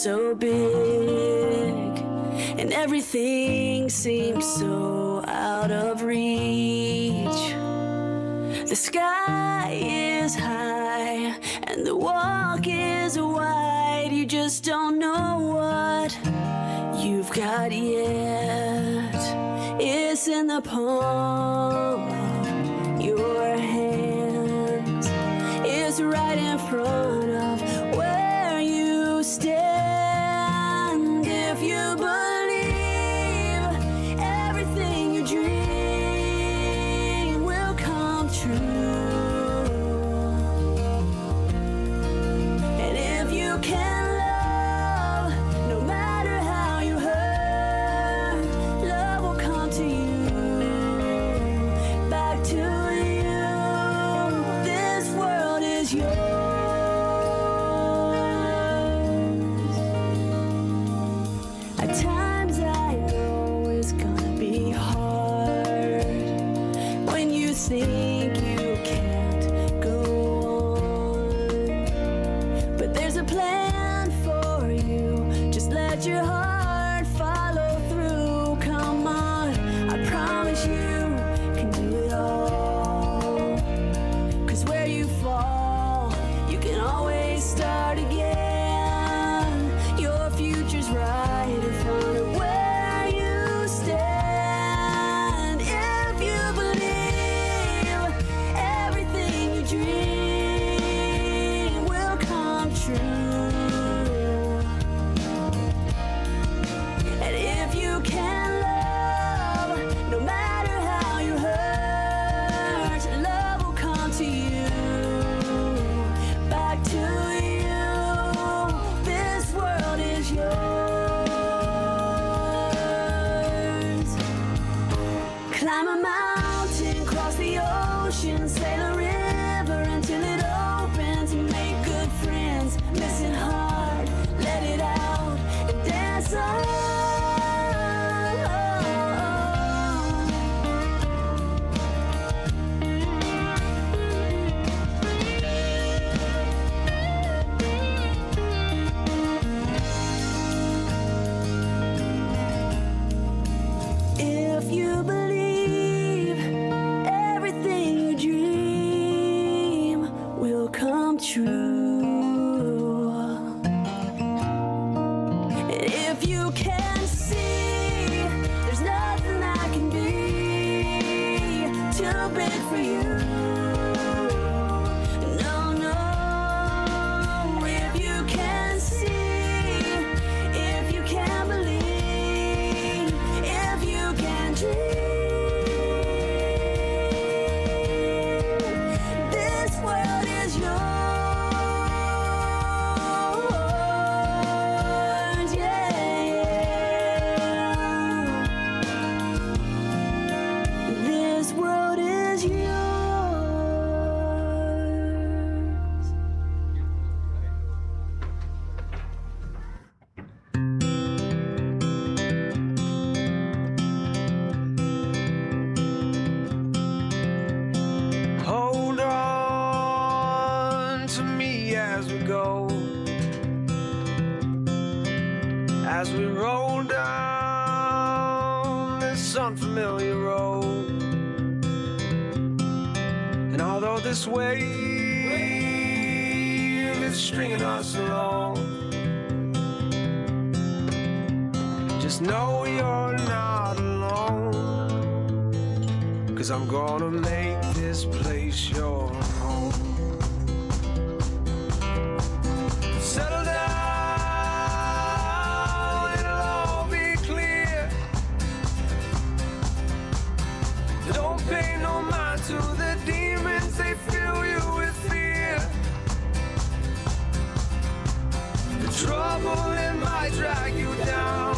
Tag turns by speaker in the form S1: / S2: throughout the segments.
S1: so big, and everything seems so out of reach. The sky is high and the walk is wide. You just don't know what you've got yet. It's in the palm of your hands. It's right in front of where you stand. If you believe everything you dream will come true, and if you can love, no matter how you hurt, love will come to you, back to you. This world is yours. At times I know it's gonna be hard when you think you can't go on, but there's a plan for you. Just let your heart follow through. Come on, I promise you can do it all. 'Cause where you fall, you can always start again. Your future's right in front of where you stand. If you believe everything you dream will come true, and if you can love, no matter how you hurt, love will come to you, back to you. This world is yours. Climb a mountain, cross the ocean, sail a river until it opens. Make good friends, listen hard, let it out, and dance on. If you believe everything you dream will come true, and if you can see there's nothing that can be too big for you. No, no. If you can see, if you can believe, if you can dream, this world is yours. Yeah. This world is yours.
S2: Hold on to me as we go, as we roll down this unfamiliar road. And although this wave is stringing us along, just know you're not alone. 'Cause I'm gonna make this place your home. Settle down, it'll all be clear. Don't pay no mind to the demons, they fill you with fear. The trouble, it might drag you down.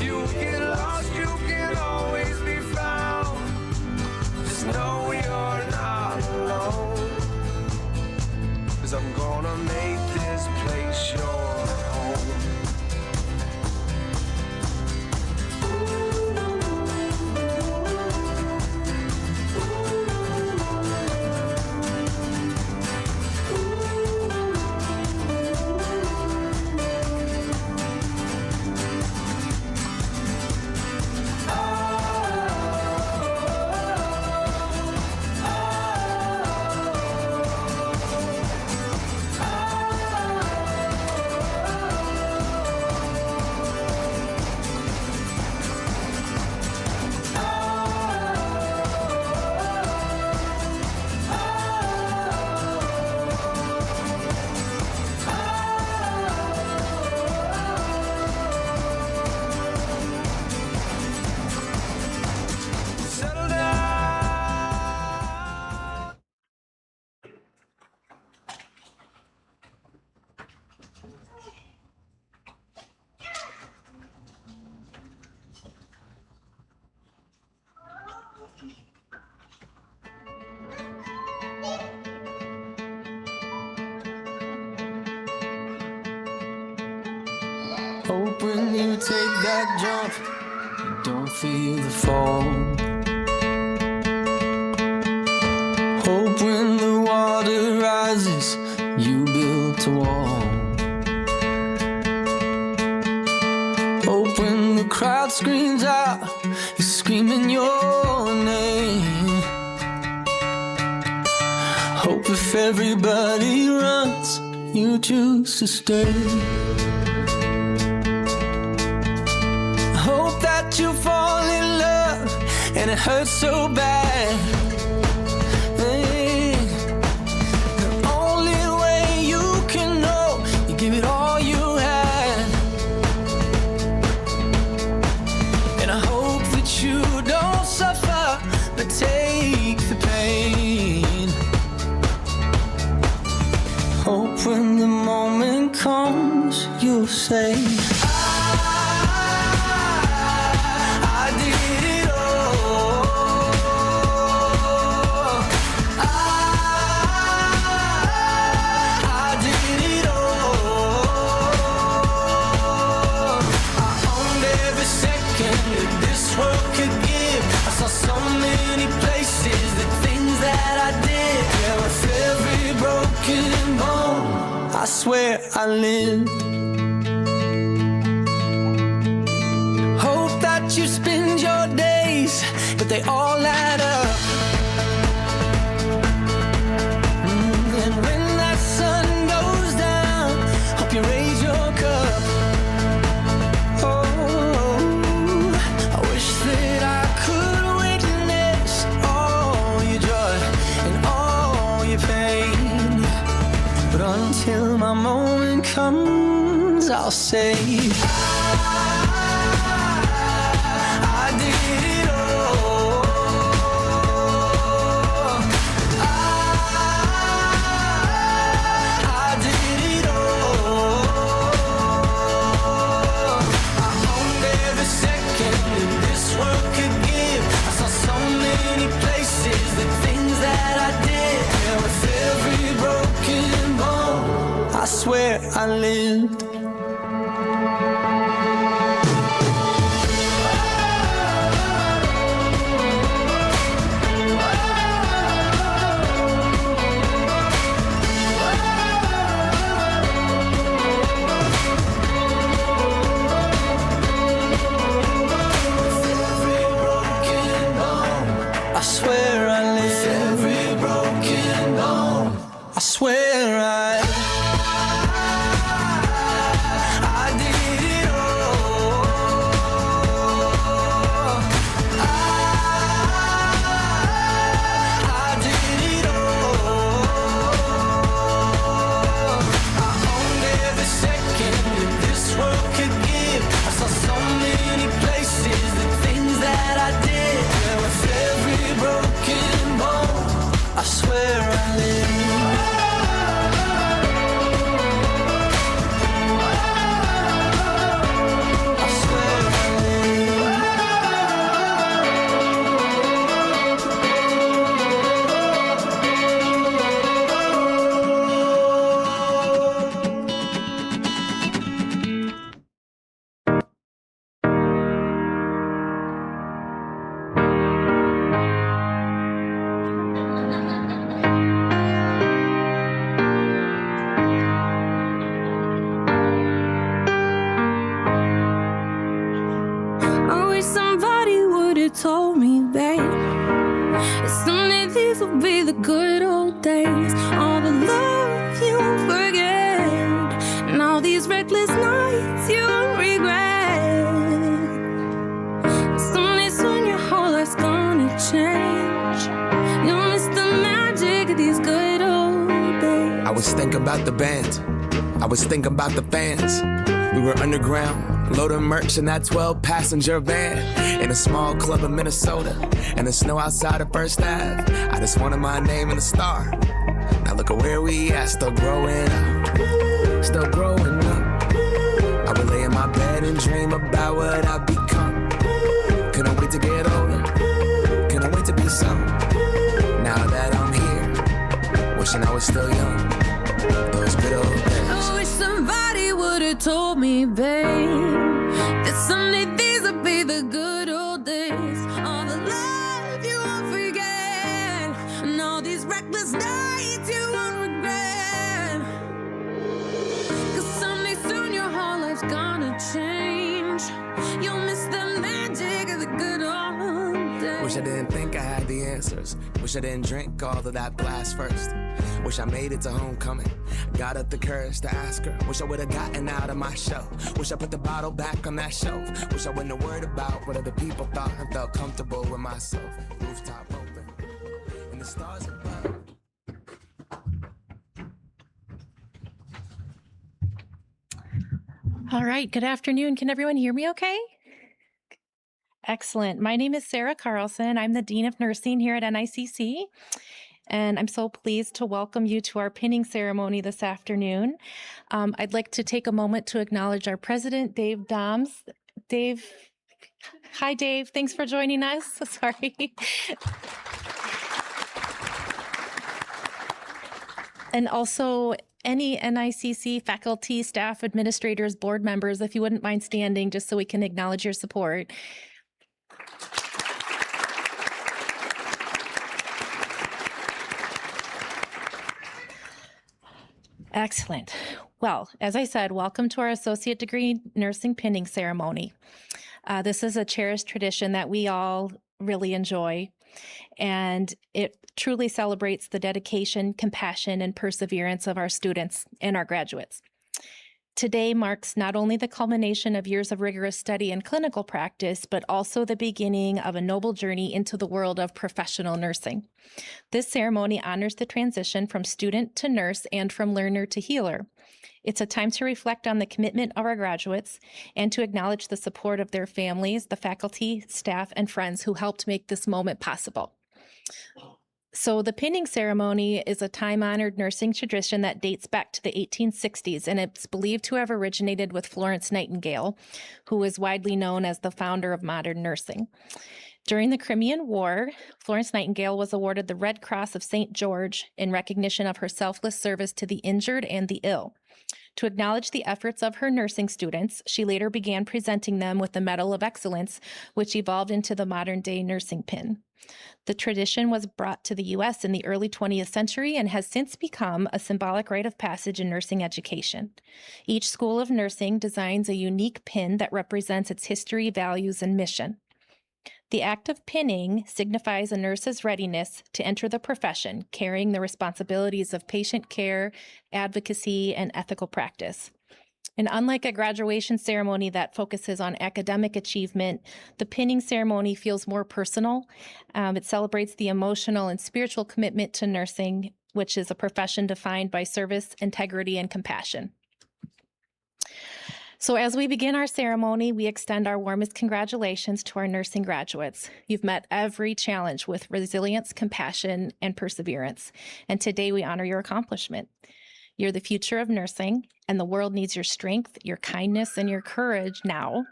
S2: You get lost, you can always be found. Just know you're not alone.
S3: Hope when you take that jump, you don't feel the fall. Hope when the water rises, you built a wall. Hope when the crowd screams out, you're screaming your name. Hope if everybody runs, you choose to stay. Hope that you fall in love and it hurts so bad. Hey, the only way you can know, you give it all you had. And I hope that you don't suffer, but take the pain. Hope when the moment comes, you'll say, I did it all. I did it all. I owned every second that this world could give. I saw so many places, the things that I did. Yeah, with every broken bone, I swear I lived. Hope that you spend your days, but they all add up. And when that sun goes down, hope you raise your cup. Oh, I wish that I could witness all your joy and all your pain. But until my moment comes, I'll say, I did it all. I did it all. I owned every second that this world could give. I saw so many places, the things that I did. Yeah, with every broken bone, I swear I lived. I swear I live. Every broken bone, I swear I did it all. I did it all. I owned every second that this world could give. I saw so many places, the things that I did. Yeah, with every broken bone, I swear I live. I swear I live.
S1: I wish somebody would have told me, babe, that someday these will be the good old days. All the love you forget, and all these reckless nights you regret. Someday soon your whole life's gonna change. You'll miss the magic of these good old days.
S4: I was thinking about the band, I was thinking about the fans. We were underground, loading merch in that 12-passenger van in a small club in Minnesota, and the snow outside of First Ave. I just wanted my name in the star. Now look at where we at, still growing up, still growing up. I would lay in my bed and dream about what I've become. Couldn't wait to get older, couldn't wait to be some. Now that I'm here, wishing I was still young. Those good old days.
S1: I wish somebody would have told me, babe,
S4: I didn't think I had the answers. Wish I didn't drink all of that blast first. Wish I made it to homecoming. Got up the courage to ask her. Wish I would've gotten out of my shell. Wish I put the bottle back on that shelf. Wish I wouldn't have worried about what other people thought and felt comfortable with myself. Rooftop open, and the stars above.
S5: All right, good afternoon. Can everyone hear me okay? Excellent. My name is Sarah Carlson. I'm the Dean of Nursing here at NICC, and I'm so pleased to welcome you to our pinning ceremony this afternoon. I'd like to take a moment to acknowledge our president, Dave Doms. Dave, hi, Dave. Thanks for joining us. Sorry. And also any NICC faculty, staff, administrators, board members, if you wouldn't mind standing just so we can acknowledge your support. Excellent. Well, as I said, welcome to our Associate Degree Nursing Pinning Ceremony. This is a cherished tradition that we all really enjoy, and it truly celebrates the dedication, compassion, and perseverance of our students and our graduates. Today marks not only the culmination of years of rigorous study and clinical practice, but also the beginning of a noble journey into the world of professional nursing. This ceremony honors the transition from student to nurse and from learner to healer. It's a time to reflect on the commitment of our graduates and to acknowledge the support of their families, the faculty, staff, and friends who helped make this moment possible. So the pinning ceremony is a time-honored nursing tradition that dates back to the 1860s, and it's believed to have originated with Florence Nightingale, who is widely known as the founder of modern nursing. During the Crimean War, Florence Nightingale was awarded the Red Cross of St. George in recognition of her selfless service to the injured and the ill. To acknowledge the efforts of her nursing students, she later began presenting them with the Medal of Excellence, which evolved into the modern-day nursing pin. The tradition was brought to the U.S. in the early 20th century and has since become a symbolic rite of passage in nursing education. Each school of nursing designs a unique pin that represents its history, values, and mission. The act of pinning signifies a nurse's readiness to enter the profession, carrying the responsibilities of patient care, advocacy, and ethical practice. And unlike a graduation ceremony that focuses on academic achievement, the pinning ceremony feels more personal. It celebrates the emotional and spiritual commitment to nursing, which is a profession defined by service, integrity, and compassion. So as we begin our ceremony, we extend our warmest congratulations to our nursing graduates. You've met every challenge with resilience, compassion, and perseverance. And today we honor your accomplishment. You're the future of nursing, and the world needs your strength, your kindness, and your courage now.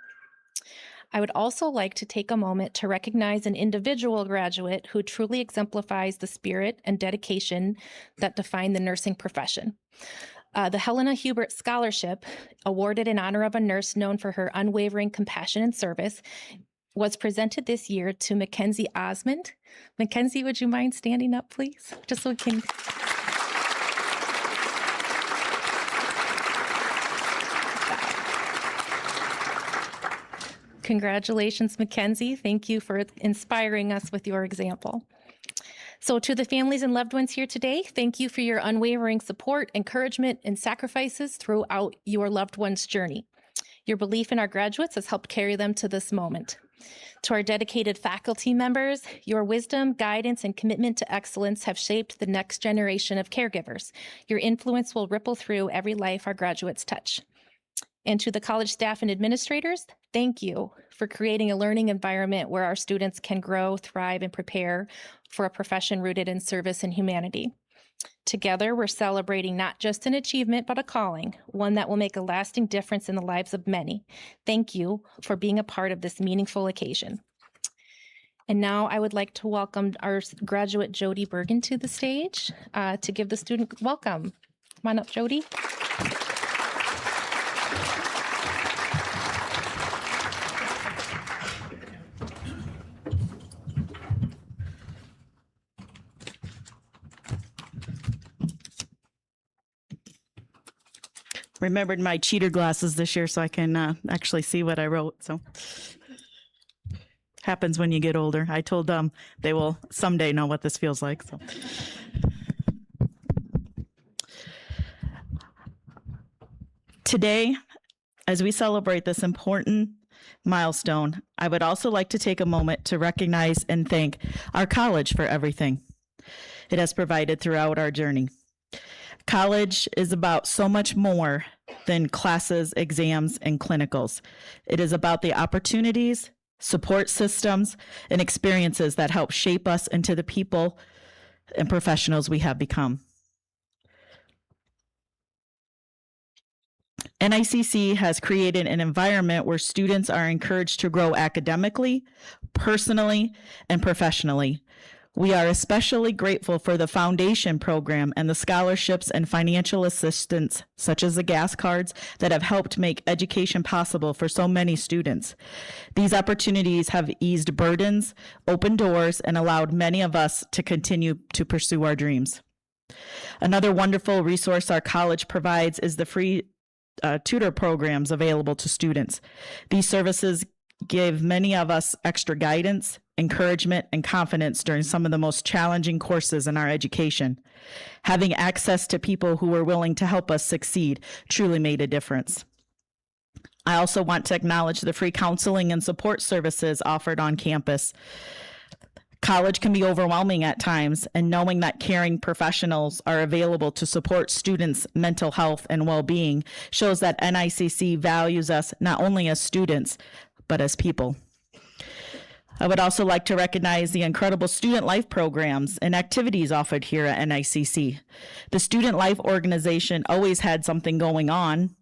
S5: I would also like to take a moment to recognize an individual graduate who truly exemplifies the spirit and dedication that define the nursing profession. The Helena Hubert Scholarship, awarded in honor of a nurse known for her unwavering compassion and service, was presented this year to Mackenzie Osmond. Mackenzie, would you mind standing up, please? Just so we can... Congratulations, Mackenzie. Thank you for inspiring us with your example. So to the families and loved ones here today, thank you for your unwavering support, encouragement, and sacrifices throughout your loved one's journey. Your belief in our graduates has helped carry them to this moment. To our dedicated faculty members, your wisdom, guidance, and commitment to excellence have shaped the next generation of caregivers. Your influence will ripple through every life our graduates touch. And to the college staff and administrators, thank you for creating a learning environment where our students can grow, thrive, and prepare for a profession rooted in service and humanity. Together, we're celebrating not just an achievement, but a calling, one that will make a lasting difference in the lives of many. Thank you for being a part of this meaningful occasion. And now I would like to welcome our graduate, Jody Bergen, to the stage to give the student welcome. Come on up, Jody.
S6: Remembered my cheater glasses this year so I can actually see what I wrote. So Happens when you get older. I told them they will someday know what this feels like. So. Today, as we celebrate this important milestone, I would also like to take a moment to recognize and thank our college for everything it has provided throughout our journey. College is about so much more than classes, exams, and clinicals. It is about the opportunities, support systems, and experiences that help shape us into the people and professionals we have become. NICC has created an environment where students are encouraged to grow academically, personally, and professionally. We are especially grateful for the foundation program and the scholarships and financial assistance, such as the gas cards, that have helped make education possible for so many students. These opportunities have eased burdens, opened doors, and allowed many of us to continue to pursue our dreams. Another wonderful resource our college provides is the free tutor programs available to students. These services give many of us extra guidance, encouragement, and confidence during some of the most challenging courses in our education. Having access to people who were willing to help us succeed truly made a difference. I also want to acknowledge the free counseling and support services offered on campus. College can be overwhelming at times, and knowing that caring professionals are available to support students' mental health and well-being shows that NICC values us not only as students, but as people. I would also like to recognize the incredible student life programs and activities offered here at NICC. The Student Life organization always had something going on.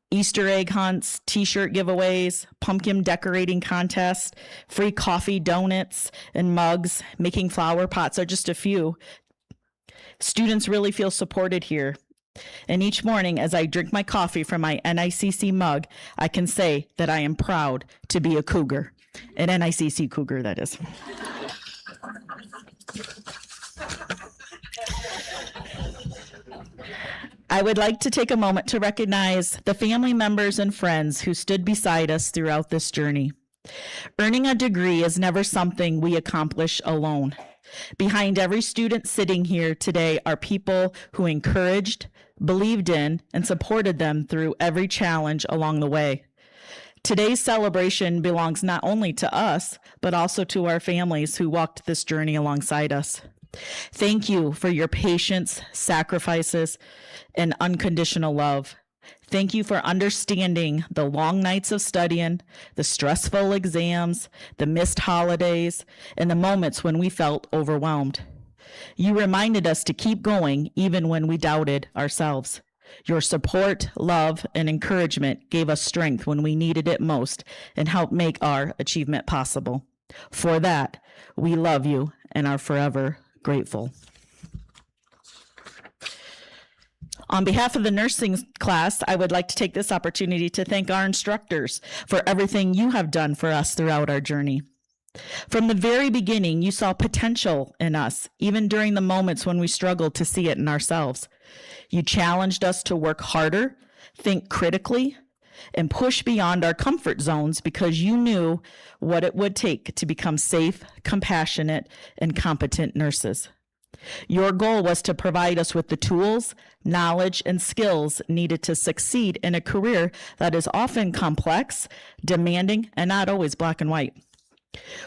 S6: Easter egg hunts, t-shirt giveaways, pumpkin decorating contests, free coffee, donuts, and mugs, making flower pots are just a few. Students really feel supported here. And each morning as I drink my coffee from my NICC mug, I can say that I am proud to be a Cougar. An NICC Cougar, that is. I would like to take a moment to recognize the family members and friends who stood beside us throughout this journey. Earning a degree is never something we accomplish alone. Behind every student sitting here today are people who encouraged, believed in, and supported them through every challenge along the way. Today's celebration belongs not only to us, but also to our families who walked this journey alongside us. Thank you for your patience, sacrifices, and unconditional love. Thank you for understanding the long nights of studying, the stressful exams, the missed holidays, and the moments when we felt overwhelmed. You reminded us to keep going even when we doubted ourselves. Your support, love, and encouragement gave us strength when we needed it most and helped make our achievement possible. For that, we love you and are forever grateful. On behalf of the nursing class, I would like to take this opportunity to thank our instructors for everything you have done for us throughout our journey. From the very beginning, you saw potential in us, even during the moments when we struggled to see it in ourselves. You challenged us to work harder, think critically, and push beyond our comfort zones because you knew what it would take to become safe, compassionate, and competent nurses. Your goal was to provide us with the tools, knowledge, and skills needed to succeed in a career that is often complex, demanding, and not always black and white.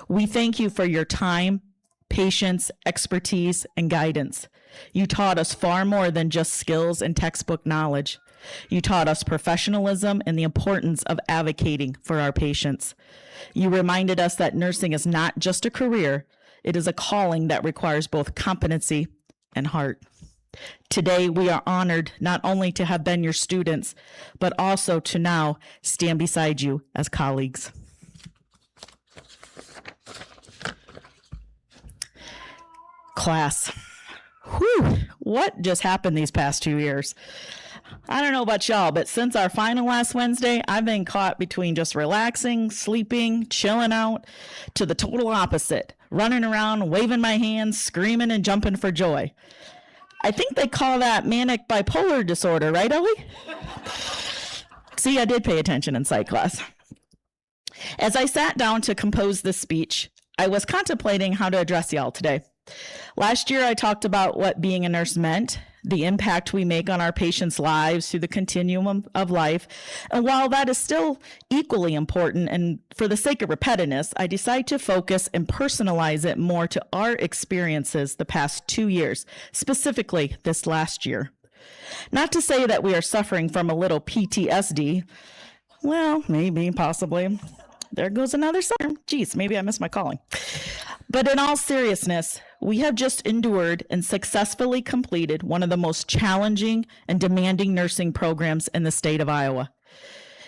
S6: We thank you for your time, patience, expertise, and guidance. You taught us far more than just skills and textbook knowledge. You taught us professionalism and the importance of advocating for our patients. You reminded us that nursing is not just a career, it is a calling that requires both competency and heart. Today, we are honored not only to have been your students, but also to now stand beside you as colleagues. Class. Whew, what just happened these past 2 years? I don't know about y'all, but since our final last Wednesday, I've been caught between just relaxing, sleeping, chilling out, to the total opposite, running around, waving my hands, screaming and jumping for joy. I think they call that manic bipolar disorder, right, Ellie? See, I did pay attention in psych class. As I sat down to compose this speech, I was contemplating how to address y'all today. Last year, I talked about what being a nurse meant, the impact we make on our patients' lives through the continuum of life. And while that is still equally important, and for the sake of repetitiveness, I decide to focus and personalize it more to our experiences the past 2 years, specifically this last year. Not to say that we are suffering from a little PTSD. Well, maybe, possibly. There goes another siren. Geez, maybe I missed my calling. But in all seriousness, we have just endured and successfully completed one of the most challenging and demanding nursing programs in the state of Iowa.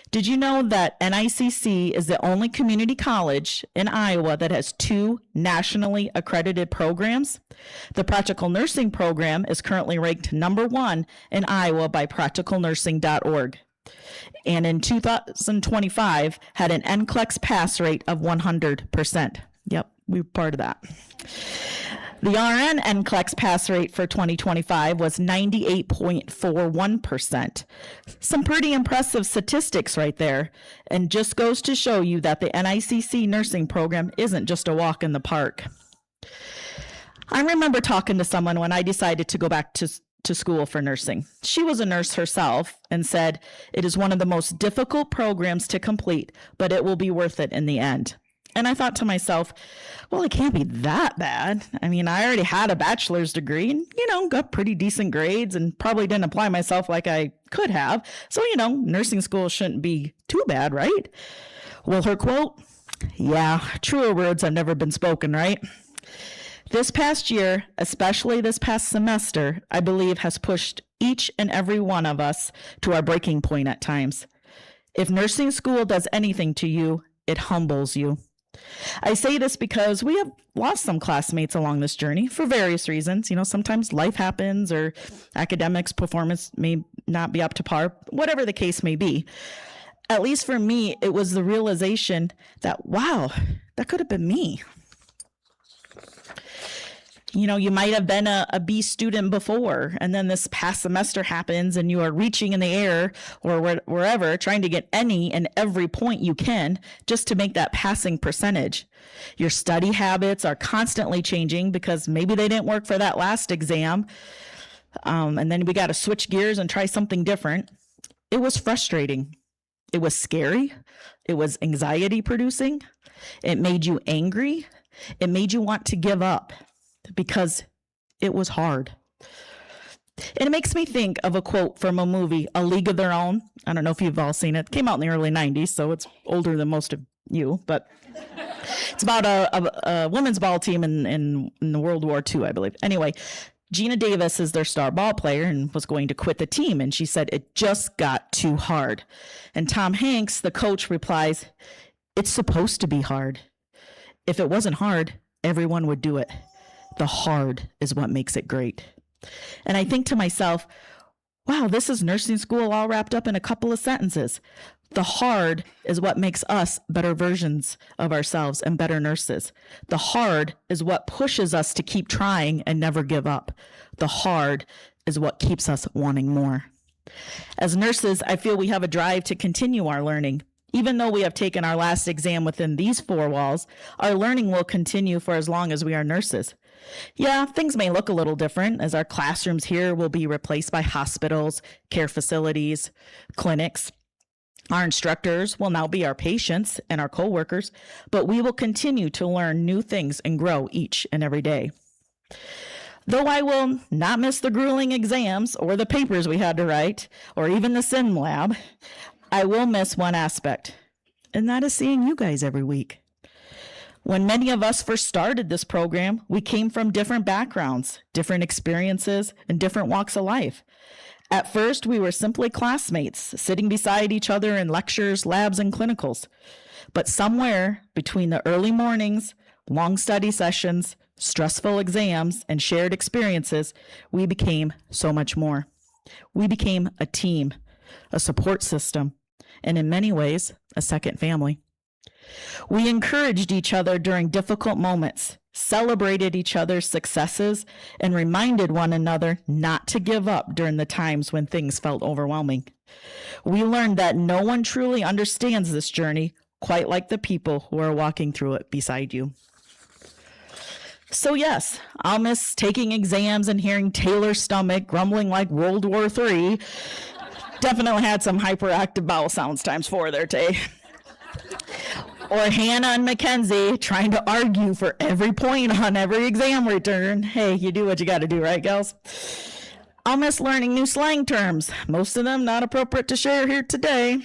S6: Did you know that NICC is the only community college in Iowa that has 2 nationally accredited programs? The Practical Nursing Program is currently ranked #1 in Iowa by practicalnursing.org. And in 2025 had an NCLEX pass rate of 100%. Yep, we were part of that. The RN NCLEX pass rate for 2025 was 98.41%. Some pretty impressive statistics right there, and just goes to show you that the NICC nursing program isn't just a walk in the park. I remember talking to someone when I decided to go back to school for nursing. She was a nurse herself and said, "It is one of the most difficult programs to complete, but it will be worth it in the end." And I thought to myself, well, it can't be that bad. I mean, I already had a bachelor's degree and, got pretty decent grades and probably didn't apply myself like I could have. So, nursing school shouldn't be too bad, right? Well, her quote, yeah, truer words have never been spoken, right? This past year, especially this past semester, I believe has pushed each and every one of us to our breaking point at times. If nursing school does anything to you, it humbles you. I say this because we have lost some classmates along this journey for various reasons. Sometimes life happens or academics performance may not be up to par, whatever the case may be. At least for me, it was the realization that, wow, that could have been me. You might have been a B student before, and then this past semester happens and you are reaching in the air or wherever, trying to get any and every point you can just to make that passing percentage. Your study habits are constantly changing because maybe they didn't work for that last exam. And then we got to switch gears and try something different. It was frustrating. It was scary. It was anxiety producing. It made you angry. It made you want to give up, because it was hard. And it makes me think of a quote from a movie, A League of Their Own. I don't know if you've all seen it. It came out in the early 90s, so it's older than most of you, but it's about a women's ball team in World War II, I believe. Anyway, Gina Davis is their star ball player and was going to quit the team, and she said, "It just got too hard." And Tom Hanks, the coach, replies, "It's supposed to be hard. If it wasn't hard, everyone would do it. The hard is what makes it great." And I think to myself, wow, this is nursing school all wrapped up in a couple of sentences. The hard is what makes us better versions of ourselves and better nurses. The hard is what pushes us to keep trying and never give up. The hard is what keeps us wanting more. As nurses, I feel we have a drive to continue our learning. Even though we have taken our last exam within these 4 walls, our learning will continue for as long as we are nurses. Yeah, things may look a little different, as our classrooms here will be replaced by hospitals, care facilities, clinics. Our instructors will now be our patients and our coworkers, but we will continue to learn new things and grow each and every day. Though I will not miss the grueling exams or the papers we had to write, or even the sim lab, I will miss one aspect, and that is seeing you guys every week. When many of us first started this program, we came from different backgrounds, different experiences, and different walks of life. At first, we were simply classmates, sitting beside each other in lectures, labs, and clinicals. But somewhere between the early mornings, long study sessions, stressful exams, and shared experiences, we became so much more. We became a team, a support system, and in many ways, a second family. We encouraged each other during difficult moments, celebrated each other's successes, and reminded one another not to give up during the times when things felt overwhelming. We learned that no one truly understands this journey quite like the people who are walking through it beside you. So yes, I'll miss taking exams and hearing Taylor's stomach grumbling like World War III. Definitely had some hyperactive bowel sounds ×4 there, Tay. Or Hannah and Mackenzie trying to argue for every point on every exam return. Hey, you do what you got to do, right, gals? I'll miss learning new slang terms, most of them not appropriate to share here today.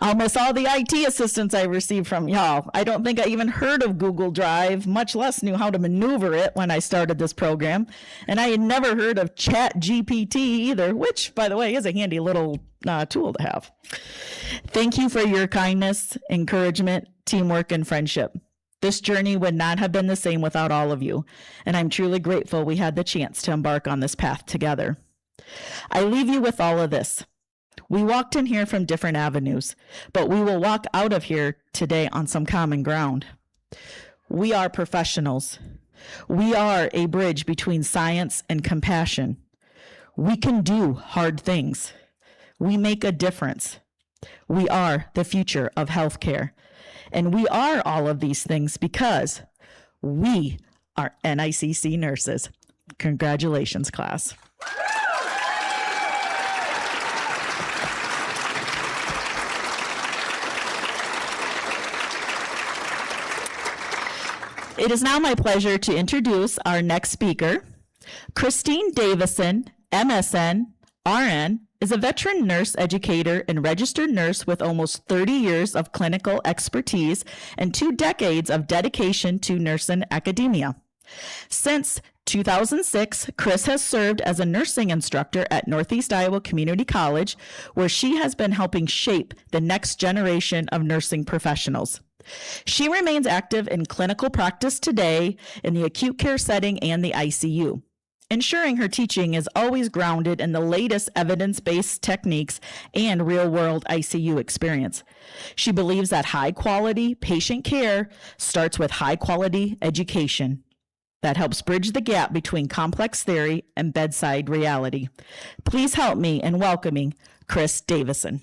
S6: I'll miss all the IT assistance I received from y'all. I don't think I even heard of Google Drive, much less knew how to maneuver it when I started this program. And I had never heard of ChatGPT either, which, by the way, is a handy little tool to have. Thank you for your kindness, encouragement, teamwork, and friendship. This journey would not have been the same without all of you, and I'm truly grateful we had the chance to embark on this path together. I leave you with all of this. We walked in here from different avenues, but we will walk out of here today on some common ground. We are professionals. We are a bridge between science and compassion. We can do hard things. We make a difference. We are the future of healthcare. And we are all of these things because we are NICC nurses. Congratulations, class. It is now my pleasure to introduce our next speaker. Christine Davison, MSN, RN, is a veteran nurse educator and registered nurse with almost 30 years of clinical expertise and 2 decades of dedication to nursing academia. Since 2006, Chris has served as a nursing instructor at Northeast Iowa Community College, where she has been helping shape the next generation of nursing professionals. She remains active in clinical practice today in the acute care setting and the ICU, ensuring her teaching is always grounded in the latest evidence-based techniques and real-world ICU experience. She believes that high-quality patient care starts with high-quality education that helps bridge the gap between complex theory and bedside reality. Please help me in welcoming Chris Davison.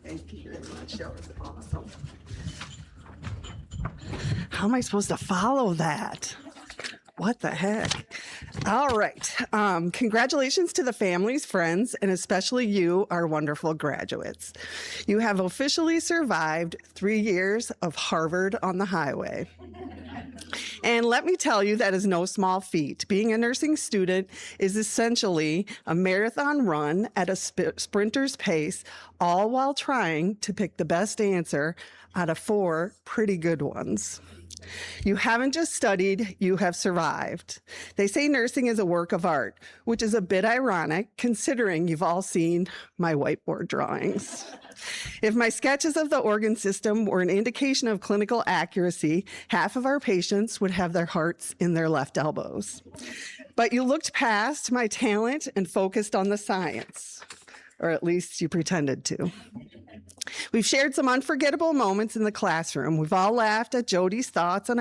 S7: Thank you very much. That was awesome. How am I supposed to follow that? What the heck? All right. Congratulations to the families, friends, and especially you, our wonderful graduates. You have officially survived 3 years of Harvard on the highway. And let me tell you, that is no small feat. Being a nursing student is essentially a marathon run at a sprinter's pace, all while trying to pick the best answer out of 4 pretty good ones. You haven't just studied, you have survived. They say nursing is a work of art, which is a bit ironic considering you've all seen my whiteboard drawings. If my sketches of the organ system were an indication of clinical accuracy, half of our patients would have their hearts in their left elbows. But you looked past my talent and focused on the science, or at least you pretended to. We've shared some unforgettable moments in the classroom. We've all laughed at Jody's thoughts on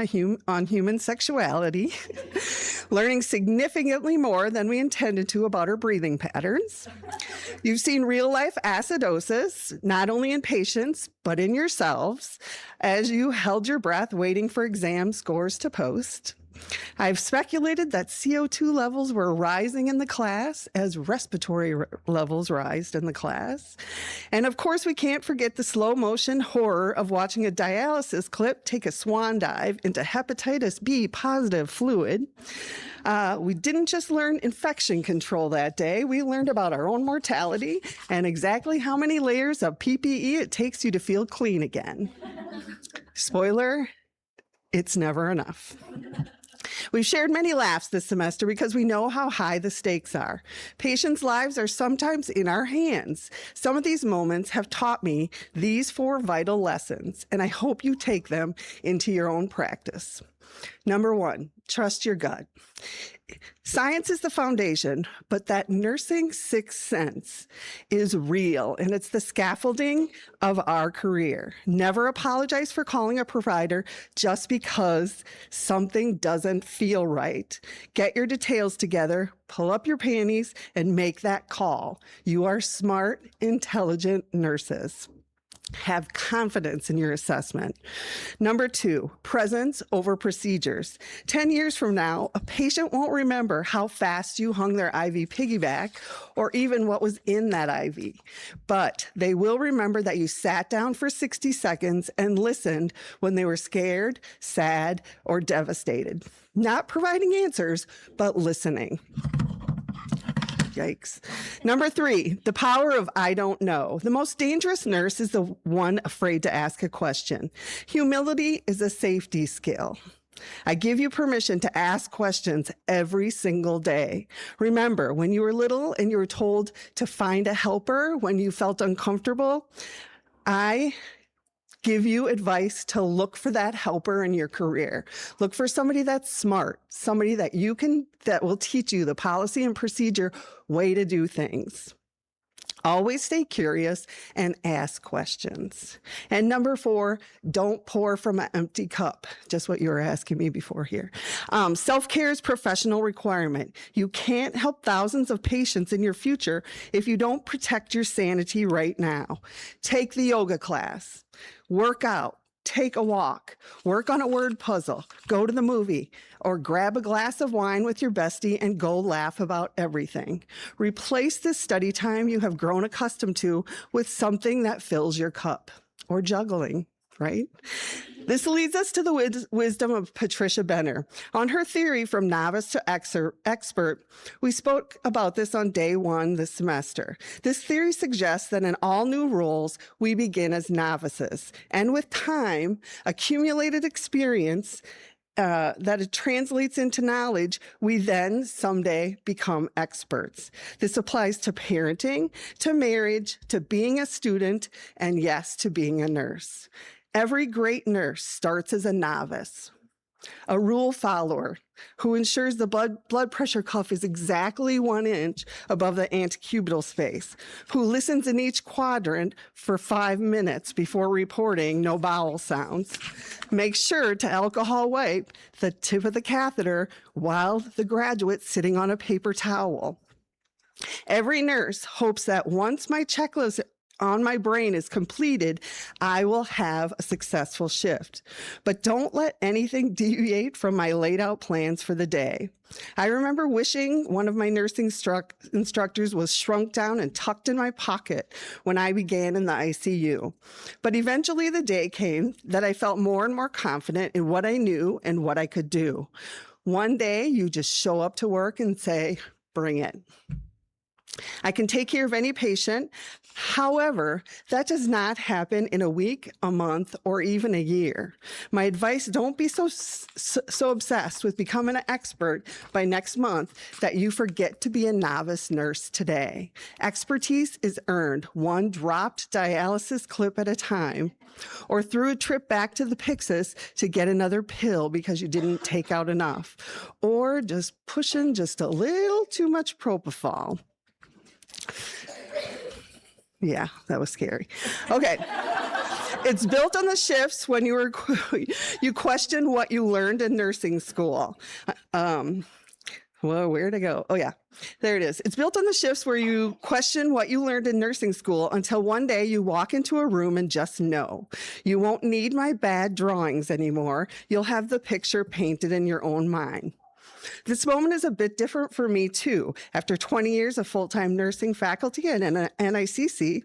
S7: human sexuality, learning significantly more than we intended to about her breathing patterns. You've seen real-life acidosis, not only in patients, but in yourselves, as you held your breath waiting for exam scores to post. I've speculated that CO2 levels were rising in the class as respiratory levels rised in the class. And of course, we can't forget the slow motion horror of watching a dialysis clip take a swan dive into hepatitis B positive fluid. We didn't just learn infection control that day. We learned about our own mortality and exactly how many layers of PPE it takes you to feel clean again. Spoiler, it's never enough. We've shared many laughs this semester because we know how high the stakes are. Patients' lives are sometimes in our hands. Some of these moments have taught me these 4 vital lessons, and I hope you take them into your own practice. Number one, trust your gut. Science is the foundation, but that nursing sixth sense is real, and it's the scaffolding of our career. Never apologize for calling a provider just because something doesn't feel right. Get your details together, pull up your panties, and make that call. You are smart, intelligent nurses. Have confidence in your assessment. Number two, presence over procedures. 10 years from now, a patient won't remember how fast you hung their IV piggyback or even what was in that IV, but they will remember that you sat down for 60 seconds and listened when they were scared, sad, or devastated. Not providing answers, but listening. Yikes. Number three, the power of I don't know. The most dangerous nurse is the one afraid to ask a question. Humility is a safety skill. I give you permission to ask questions every single day. Remember, when you were little and you were told to find a helper when you felt uncomfortable, I give you advice to look for that helper in your career. Look for somebody that's smart, somebody that will teach you the policy and procedure way to do things. Always stay curious and ask questions. And number four, don't pour from an empty cup. Just what you were asking me before here. Self-care is professional requirement. You can't help thousands of patients in your future if you don't protect your sanity right now. Take the yoga class, work out, take a walk, work on a word puzzle, go to the movie, or grab a glass of wine with your bestie and go laugh about everything. Replace this study time you have grown accustomed to with something that fills your cup, or juggling, right? This leads us to the wisdom of Patricia Benner. On her theory from novice to expert, we spoke about this on day one this semester. This theory suggests that in all new roles, we begin as novices, and with time, accumulated experience that it translates into knowledge, we then someday become experts. This applies to parenting, to marriage, to being a student, and yes, to being a nurse. Every great nurse starts as a novice, a rule follower who ensures the blood pressure cuff is exactly 1 inch above the antecubital space, who listens in each quadrant for 5 minutes before reporting no bowel sounds, makes sure to alcohol wipe the tip of the catheter while the graduate's sitting on a paper towel. Every nurse hopes that once my checklist on my brain is completed, I will have a successful shift. But don't let anything deviate from my laid out plans for the day. I remember wishing one of my nursing instructors was shrunk down and tucked in my pocket when I began in the ICU. But eventually the day came that I felt more and more confident in what I knew and what I could do. One day you just show up to work and say, bring it. I can take care of any patient. However, that does not happen in a week, a month, or even a year. My advice, don't be so obsessed with becoming an expert by next month that you forget to be a novice nurse today. Expertise is earned one dropped dialysis clip at a time, or through a trip back to the Pyxis to get another pill because you didn't take out enough, or just pushing just a little too much propofol. Yeah, that was scary. Okay. It's built on the shifts when you question what you learned in nursing school. Well, where'd it go? Oh, yeah, there it is. It's built on the shifts where you question what you learned in nursing school until one day you walk into a room and just know. You won't need my bad drawings anymore. You'll have the picture painted in your own mind. This moment is a bit different for me, too. After 20 years of full-time nursing faculty and NICC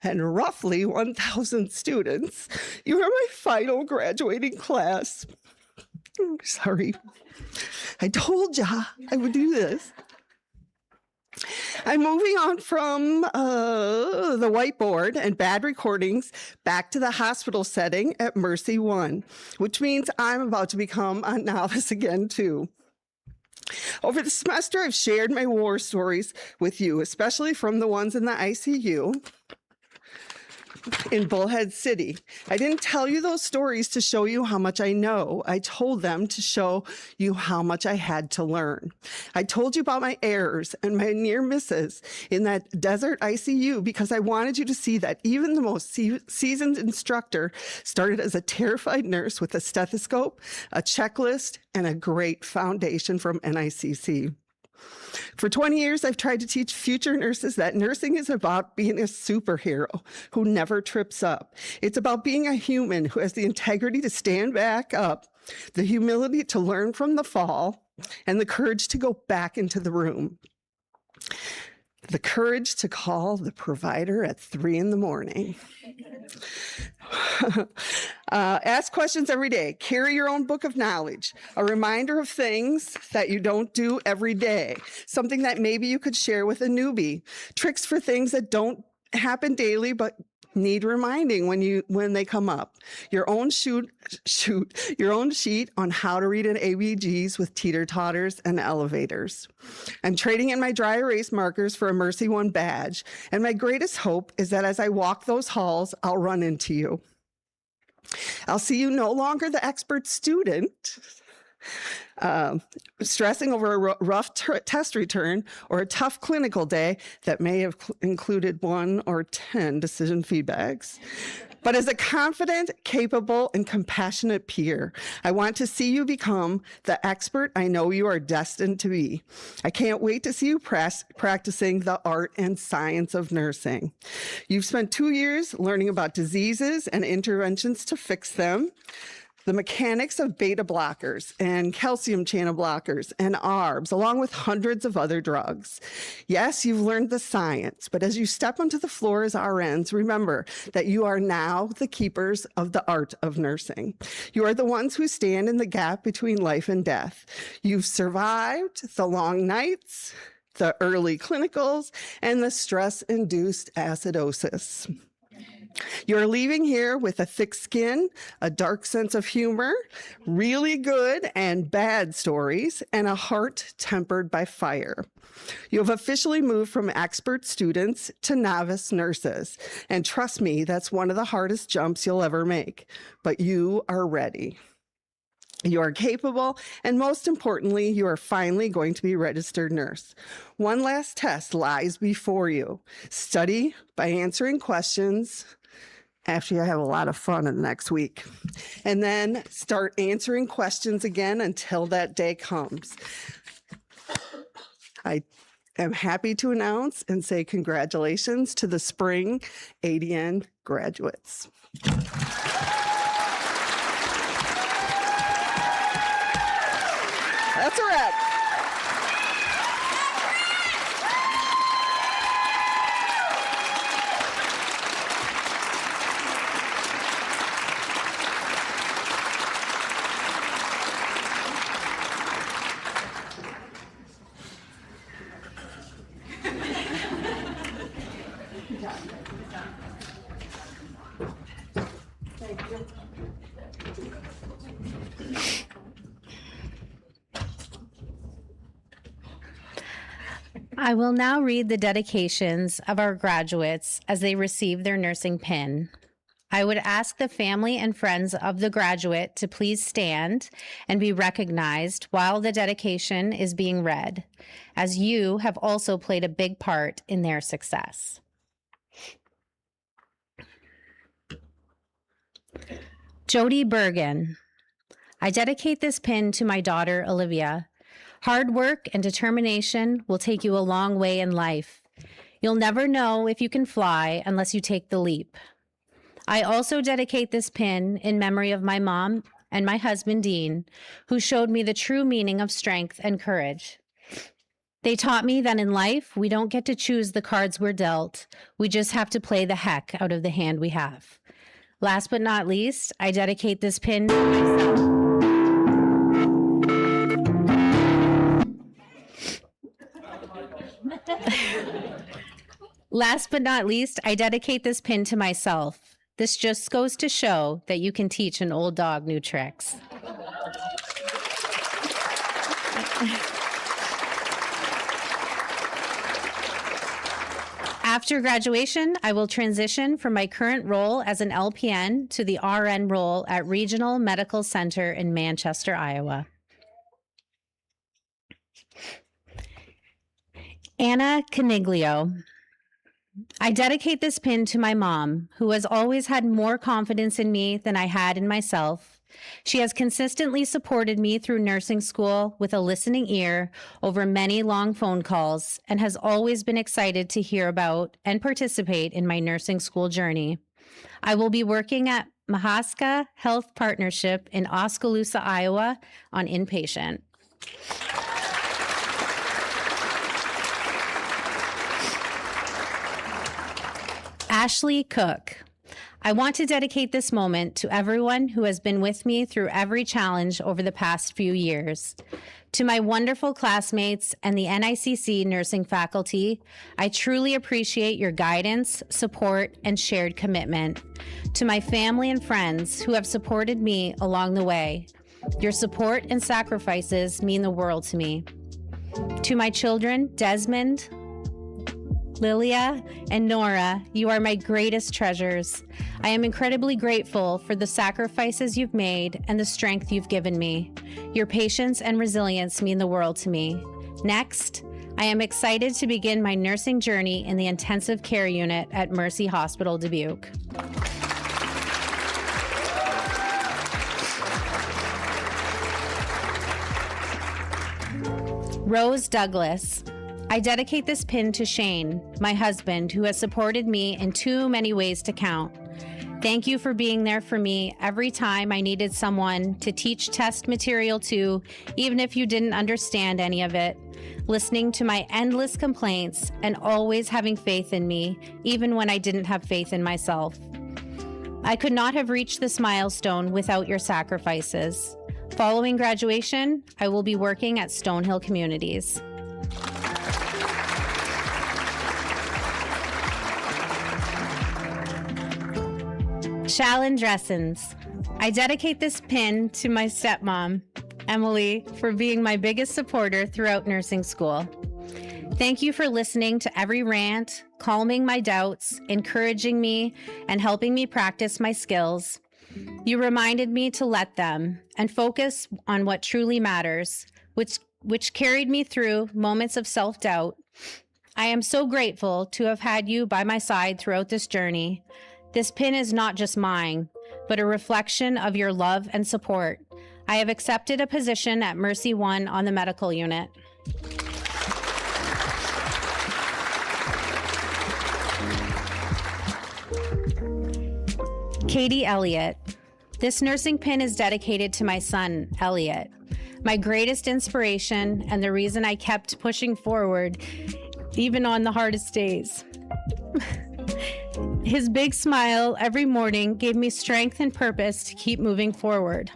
S7: and roughly 1,000 students, you are my final graduating class. I'm sorry. I told ya I would do this. I'm moving on from the whiteboard and bad recordings back to the hospital setting at Mercy One, which means I'm about to become a novice again, too. Over the semester, I've shared my war stories with you, especially from the ones in the ICU. in Bullhead City. I didn't tell you those stories to show you how much I know. I told them to show you how much I had to learn. I told you about my errors and my near misses in that desert ICU because I wanted you to see that even the most seasoned instructor started as a terrified nurse with a stethoscope, a checklist, and a great foundation from NICC. For 20 years, I've tried to teach future nurses that nursing is about being a superhero who never trips up. It's about being a human who has the integrity to stand back up, the humility to learn from the fall, and the courage to go back into the room. The courage to call the provider at 3 a.m. Ask questions every day. Carry your own book of knowledge. A reminder of things that you don't do every day. Something that maybe you could share with a newbie. Tricks for things that don't happen daily but need reminding when they come up. Your own your own sheet on how to read an ABGs with teeter-totters and elevators. I'm trading in my dry erase markers for a Mercy One badge, and my greatest hope is that as I walk those halls, I'll run into you. I'll see you no longer the expert student, stressing over a rough test return or a tough clinical day that may have included 1 or 10 decision feedbacks. But as a confident, capable, and compassionate peer, I want to see you become the expert I know you are destined to be. I can't wait to see you practicing the art and science of nursing. You've spent 2 years learning about diseases and interventions to fix them, the mechanics of beta blockers and calcium channel blockers and ARBs, along with hundreds of other drugs. Yes, you've learned the science, but as you step onto the floor as RNs, remember that you are now the keepers of the art of nursing. You are the ones who stand in the gap between life and death. You've survived the long nights, the early clinicals, and the stress-induced acidosis. You're leaving here with a thick skin, a dark sense of humor, really good and bad stories, and a heart tempered by fire. You have officially moved from expert students to novice nurses. And trust me, that's one of the hardest jumps you'll ever make. But you are ready. You are capable, and most importantly, you are finally going to be a registered nurse. One last test lies before you. Study by answering questions. After you have a lot of fun in the next week. And then start answering questions again until that day comes. I am happy to announce and say congratulations to the spring ADN graduates. That's a wrap.
S8: I will now read the dedications of our graduates as they receive their nursing pin. I would ask the family and friends of the graduate to please stand and be recognized while the dedication is being read, as you have also played a big part in their success. Jody Bergen. I dedicate this pin to my daughter, Olivia. Hard work and determination will take you a long way in life. You'll never know if you can fly unless you take the leap. I also dedicate this pin in memory of my mom and my husband, Dean, who showed me the true meaning of strength and courage. They taught me that in life, we don't get to choose the cards we're dealt. We just have to play the heck out of the hand we have. Last but not least, I dedicate this pin to myself. Last but not least, I dedicate this pin to myself. This just goes to show that you can teach an old dog new tricks. After graduation, I will transition from my current role as an LPN to the RN role at Regional Medical Center in Manchester, Iowa. Anna Caniglio. I dedicate this pin to my mom, who has always had more confidence in me than I had in myself. She has consistently supported me through nursing school with a listening ear over many long phone calls and has always been excited to hear about and participate in my nursing school journey. I will be working at Mahaska Health Partnership in Oskaloosa, Iowa on inpatient. Ashley Cook. I want to dedicate this moment to everyone who has been with me through every challenge over the past few years. To my wonderful classmates and the NICC nursing faculty, I truly appreciate your guidance, support, and shared commitment. To my family and friends who have supported me along the way, your support and sacrifices mean the world to me. To my children, Desmond, Lilia, and Nora, you are my greatest treasures. I am incredibly grateful for the sacrifices you've made and the strength you've given me. Your patience and resilience mean the world to me. Next, I am excited to begin my nursing journey in the intensive care unit at Mercy Hospital, Dubuque. Rose Douglas. I dedicate this pin to Shane, my husband, who has supported me in too many ways to count. Thank you for being there for me every time I needed someone to teach test material to, even if you didn't understand any of it, listening to my endless complaints and always having faith in me, even when I didn't have faith in myself. I could not have reached this milestone without your sacrifices. Following graduation, I will be working at Stonehill Communities. Shallon Dressens. I dedicate this pin to my stepmom, Emily, for being my biggest supporter throughout nursing school. Thank you for listening to every rant, calming my doubts, encouraging me, and helping me practice my skills. You reminded me to let them and focus on what truly matters, which carried me through moments of self-doubt. I am so grateful to have had you by my side throughout this journey. This pin is not just mine, but a reflection of your love and support. I have accepted a position at Mercy One on the medical unit. Katie Elliott. This nursing pin is dedicated to my son, Elliott, my greatest inspiration and the reason I kept pushing forward, even on the hardest days. His big smile every morning gave me strength and purpose to keep moving forward.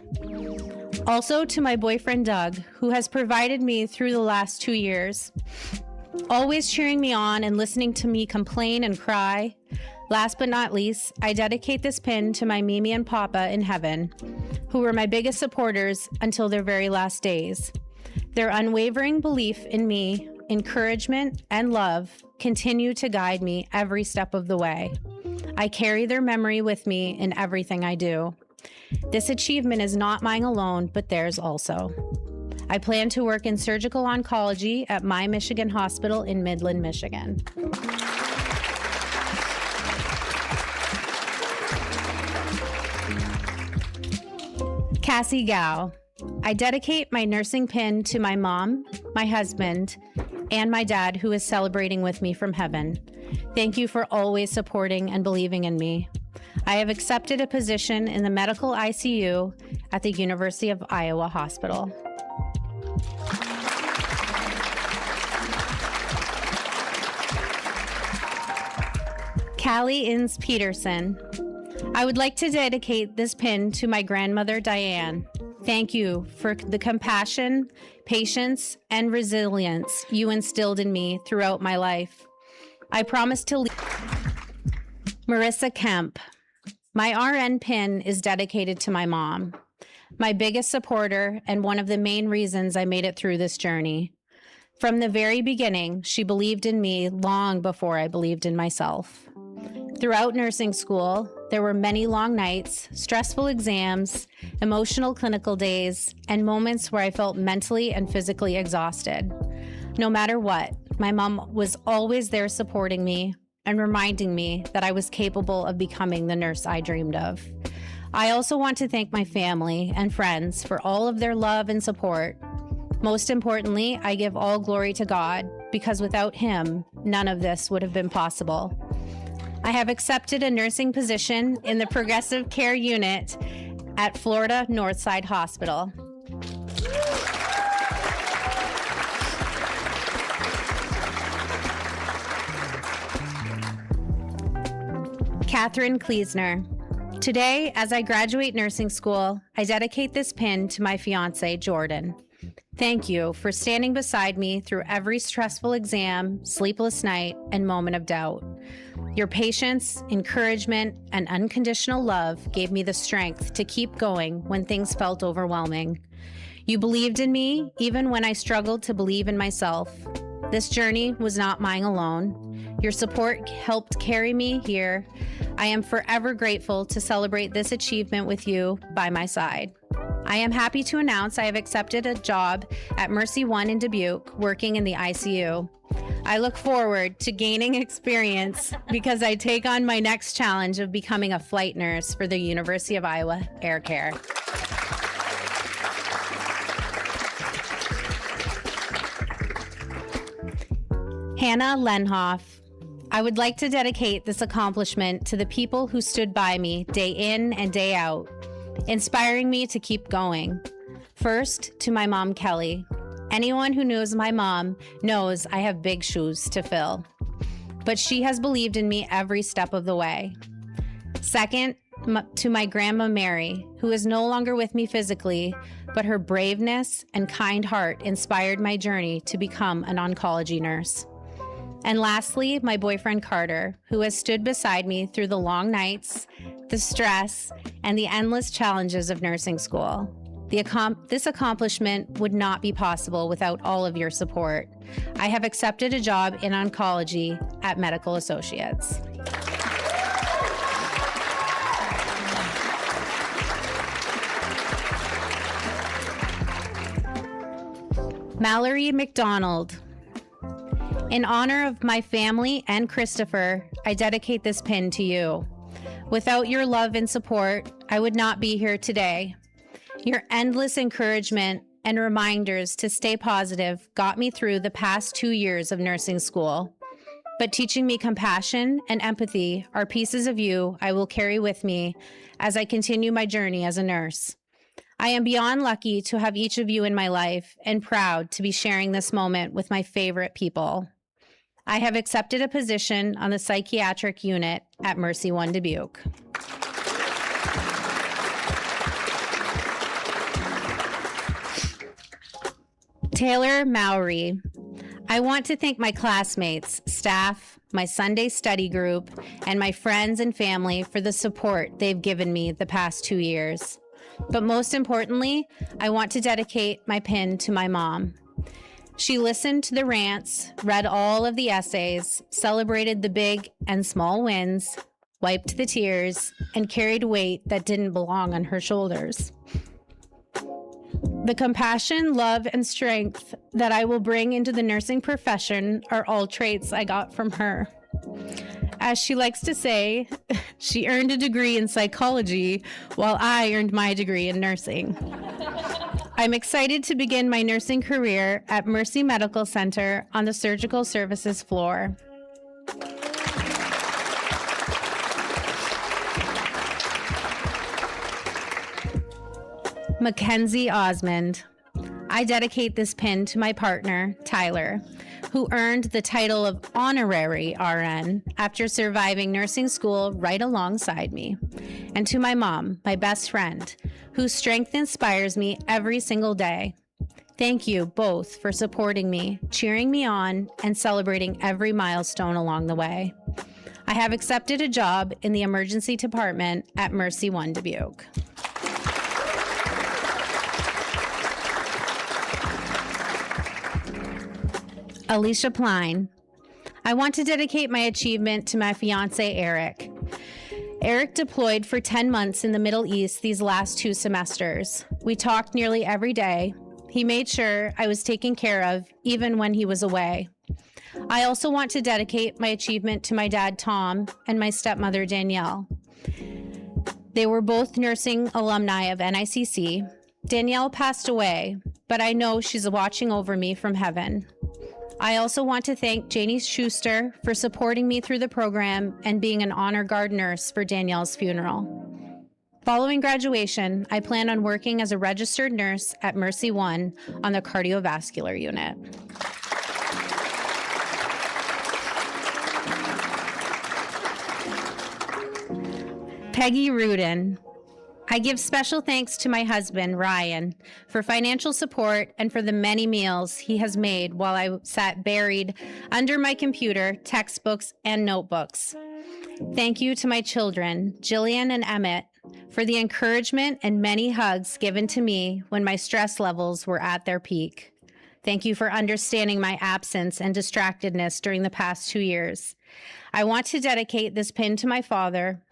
S8: Also to my boyfriend, Doug, who has provided me through the last 2 years, always cheering me on and listening to me complain and cry. Last but not least, I dedicate this pin to my Mimi and Papa in heaven, who were my biggest supporters until their very last days. Their unwavering belief in me, encouragement, and love continue to guide me every step of the way. I carry their memory with me in everything I do. This achievement is not mine alone, but theirs also. I plan to work in surgical oncology at My Michigan Hospital in Midland, Michigan. Cassie Gao. I dedicate my nursing pin to my mom, my husband, and my dad, who is celebrating with me from heaven. Thank you for always supporting and believing in me. I have accepted a position in the medical ICU at the University of Iowa Hospital. Callie Inns Peterson. I would like to dedicate this pin to my grandmother, Diane. Thank you for the compassion, patience, and resilience you instilled in me throughout my life. I promise to leave. Marissa Kemp. My RN pin is dedicated to my mom, my biggest supporter and one of the main reasons I made it through this journey. From the very beginning, she believed in me long before I believed in myself. Throughout nursing school, there were many long nights, stressful exams, emotional clinical days, and moments where I felt mentally and physically exhausted. No matter what, my mom was always there supporting me and reminding me that I was capable of becoming the nurse I dreamed of. I also want to thank my family and friends for all of their love and support. Most importantly, I give all glory to God, because without Him, none of this would have been possible. I have accepted a nursing position in the Progressive Care Unit at Florida Northside Hospital. Catherine Kleesner. Today, as I graduate nursing school, I dedicate this pin to my fiance, Jordan. Thank you for standing beside me through every stressful exam, sleepless night, and moment of doubt. Your patience, encouragement, and unconditional love gave me the strength to keep going when things felt overwhelming. You believed in me even when I struggled to believe in myself. This journey was not mine alone. Your support helped carry me here. I am forever grateful to celebrate this achievement with you by my side. I am happy to announce I have accepted a job at Mercy One in Dubuque, working in the ICU. I look forward to gaining experience because I take on my next challenge of becoming a flight nurse for the University of Iowa Air Care. Hannah Lenhoff. I would like to dedicate this accomplishment to the people who stood by me day in and day out, inspiring me to keep going. First, to my mom, Kelly. Anyone who knows my mom knows I have big shoes to fill, but she has believed in me every step of the way. Second, to my grandma, Mary, who is no longer with me physically, but her braveness and kind heart inspired my journey to become an oncology nurse. And lastly, my boyfriend, Carter, who has stood beside me through the long nights, the stress, and the endless challenges of nursing school. This accomplishment would not be possible without all of your support. I have accepted a job in oncology at Medical Associates. Mallory McDonald. In honor of my family and Christopher, I dedicate this pin to you. Without your love and support, I would not be here today. Your endless encouragement and reminders to stay positive got me through the past 2 years of nursing school. But teaching me compassion and empathy are pieces of you I will carry with me as I continue my journey as a nurse. I am beyond lucky to have each of you in my life and proud to be sharing this moment with my favorite people. I have accepted a position on the psychiatric unit at Mercy One Dubuque. Taylor Mowry. I want to thank my classmates, staff, my Sunday study group, and my friends and family for the support they've given me the past 2 years. But most importantly, I want to dedicate my pin to my mom. She listened to the rants, read all of the essays, celebrated the big and small wins, wiped the tears, and carried weight that didn't belong on her shoulders. The compassion, love, and strength that I will bring into the nursing profession are all traits I got from her. As she likes to say, she earned a degree in psychology while I earned my degree in nursing. I'm excited to begin my nursing career at Mercy Medical Center on the surgical services floor. Mackenzie Osmond. I dedicate this pin to my partner, Tyler, who earned the title of honorary RN after surviving nursing school right alongside me, and to my mom, my best friend, whose strength inspires me every single day. Thank you both for supporting me, cheering me on, and celebrating every milestone along the way. I have accepted a job in the emergency department at Mercy One Dubuque. Alicia Pline. I want to dedicate my achievement to my fiance, Eric. Eric deployed for 10 months in the Middle East these last 2 semesters. We talked nearly every day. He made sure I was taken care of, even when he was away. I also want to dedicate my achievement to my dad, Tom, and my stepmother, Danielle. They were both nursing alumni of NICC. Danielle passed away, but I know she's watching over me from heaven. I also want to thank Janie Schuster for supporting me through the program and being an honor guard nurse for Danielle's funeral. Following graduation, I plan on working as a registered nurse at Mercy One on the cardiovascular unit. Peggy Rudin. I give special thanks to my husband, Ryan, for financial support and for the many meals he has made while I sat buried under my computer, textbooks, and notebooks. Thank you to my children, Jillian and Emmett, for the encouragement and many hugs given to me when my stress levels were at their peak. Thank you for understanding my absence and distractedness during the past 2 years. I want to dedicate this pin to my father,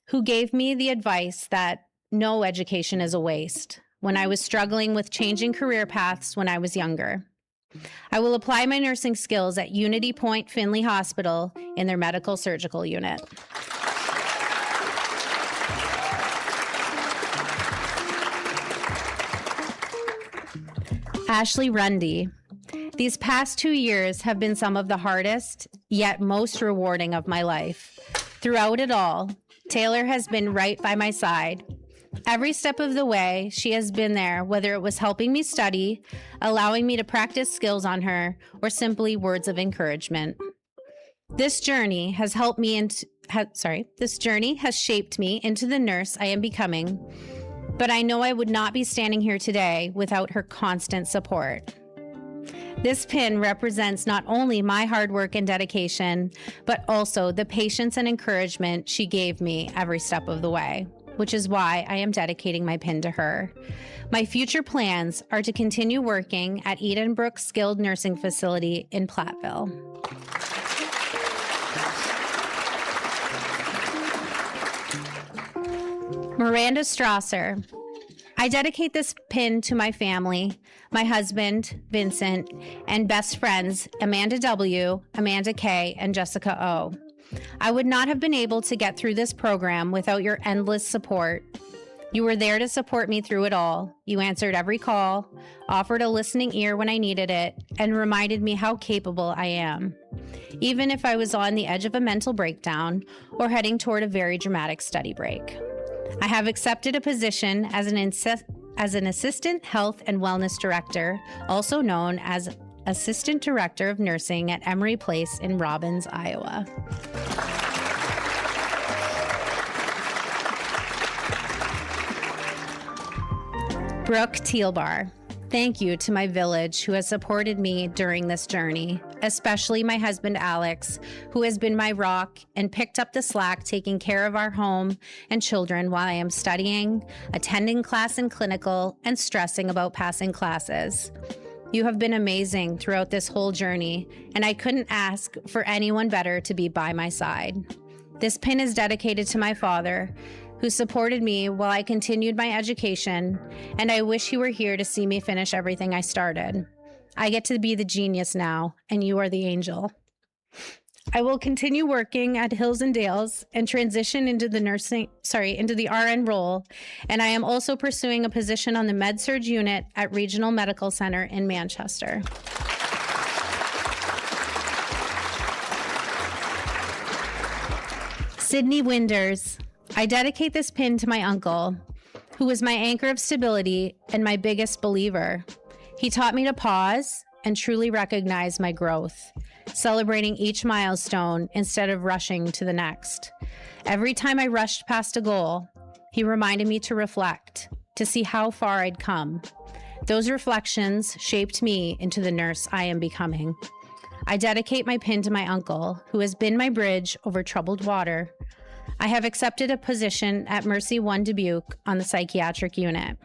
S8: who gave me the advice that no education is a waste when I was struggling with changing career paths when I was younger. I will apply my nursing skills at Unity Point Finley Hospital in their medical surgical unit. Ashley Rundy. These past 2 years have been some of the hardest, yet most rewarding of my life. Throughout it all, Taylor has been right by my side. Every step of the way, she has been there, whether it was helping me study, allowing me to practice skills on her, or simply words of encouragement. This journey has shaped me into the nurse I am becoming, but I know I would not be standing here today without her constant support. This pin represents not only my hard work and dedication, but also the patience and encouragement she gave me every step of the way, which is why I am dedicating my pin to her. My future plans are to continue working at Edenbrook Skilled Nursing Facility in Platteville. Miranda Strasser. I dedicate this pin to my family, my husband, Vincent, and best friends, Amanda W., Amanda K., and Jessica O. I would not have been able to get through this program without your endless support. You were there to support me through it all. You answered every call, offered a listening ear when I needed it, and reminded me how capable I am, even if I was on the edge of a mental breakdown or heading toward a very dramatic study break. I have accepted a position as an Assistant Health and Wellness Director, also known as Assistant Director of Nursing at Emory Place in Robbins, Iowa. Brooke Teelbar. Thank you to my village who has supported me during this journey, especially my husband, Alex, who has been my rock and picked up the slack taking care of our home and children while I am studying, attending class and clinical, and stressing about passing classes. You have been amazing throughout this whole journey, and I couldn't ask for anyone better to be by my side. This pin is dedicated to my father, who supported me while I continued my education, and I wish he were here to see me finish everything I started. I get to be the genius now, and you are the angel. I will continue working at Hills and Dales and transition into the RN role, and I am also pursuing a position on the Med-Surg unit at Regional Medical Center in Manchester. Sydney Winders. I dedicate this pin to my uncle, who was my anchor of stability and my biggest believer. He taught me to pause and truly recognize my growth, celebrating each milestone instead of rushing to the next. Every time I rushed past a goal, he reminded me to reflect, to see how far I'd come. Those reflections shaped me into the nurse I am becoming. I dedicate my pin to my uncle, who has been my bridge over troubled water. I have accepted a position at Mercy One Dubuque on the psychiatric unit.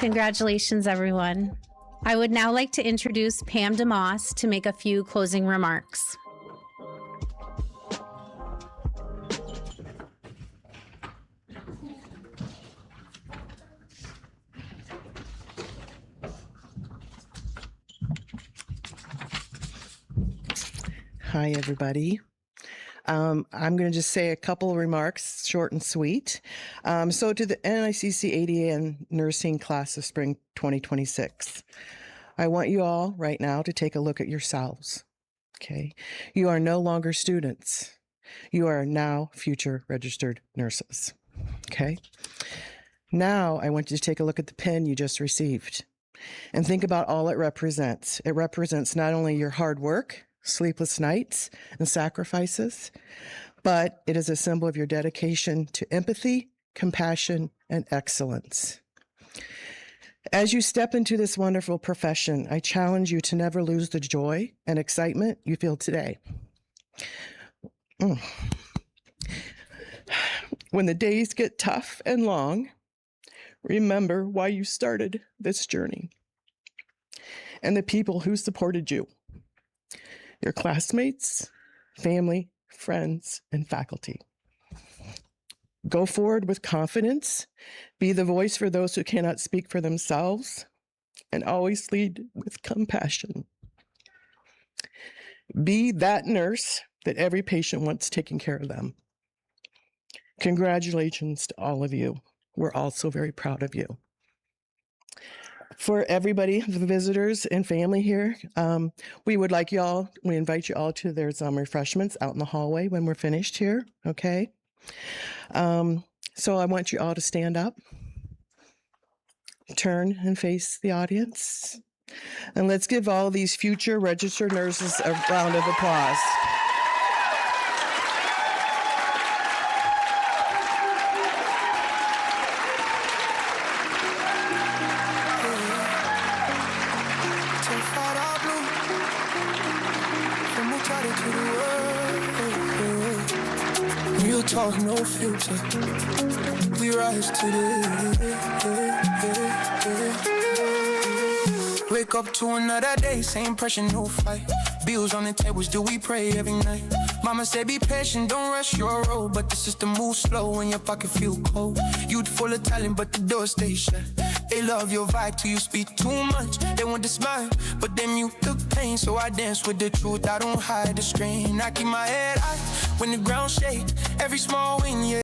S8: Congratulations, everyone. I would now like to introduce Pam DeMoss to make a few closing remarks.
S9: Hi, everybody. I'm going to just say a couple of remarks, short and sweet. So to the NICC ADA and nursing class of spring 2026, I want you all right now to take a look at yourselves. Okay. You are no longer students. You are now future registered nurses. Okay. Now I want you to take a look at the pin you just received and think about all it represents. It represents not only your hard work, sleepless nights, and sacrifices, but it is a symbol of your dedication to empathy, compassion, and excellence. As you step into this wonderful profession, I challenge you to never lose the joy and excitement you feel today. When the days get tough and long, remember why you started this journey and the people who supported you. Your classmates, family, friends, and faculty. Go forward with confidence, be the voice for those who cannot speak for themselves, and always lead with compassion. Be that nurse that every patient wants taking care of them. Congratulations to all of you. We're all so very proud of you. For everybody, the visitors and family here, we invite you all to there's refreshments out in the hallway when we're finished here, okay? So I want you all to stand up, turn and face the audience, and let's give all these future registered nurses a round of applause.
S2: Real talk, no filter. We rise today. Wake up to another day, same pressure, no fight. Bills on the tables, do we pray every night? Mama said be patient, don't rush your road, but the system moves slow and your pocket feel cold. You'd full of talent, but the door stays shut. They love your vibe till you speak too much. They want to smile, but then you look pain. So I dance with the truth, I don't hide the screen. I keep my head high when the ground shake. Every small win, yeah.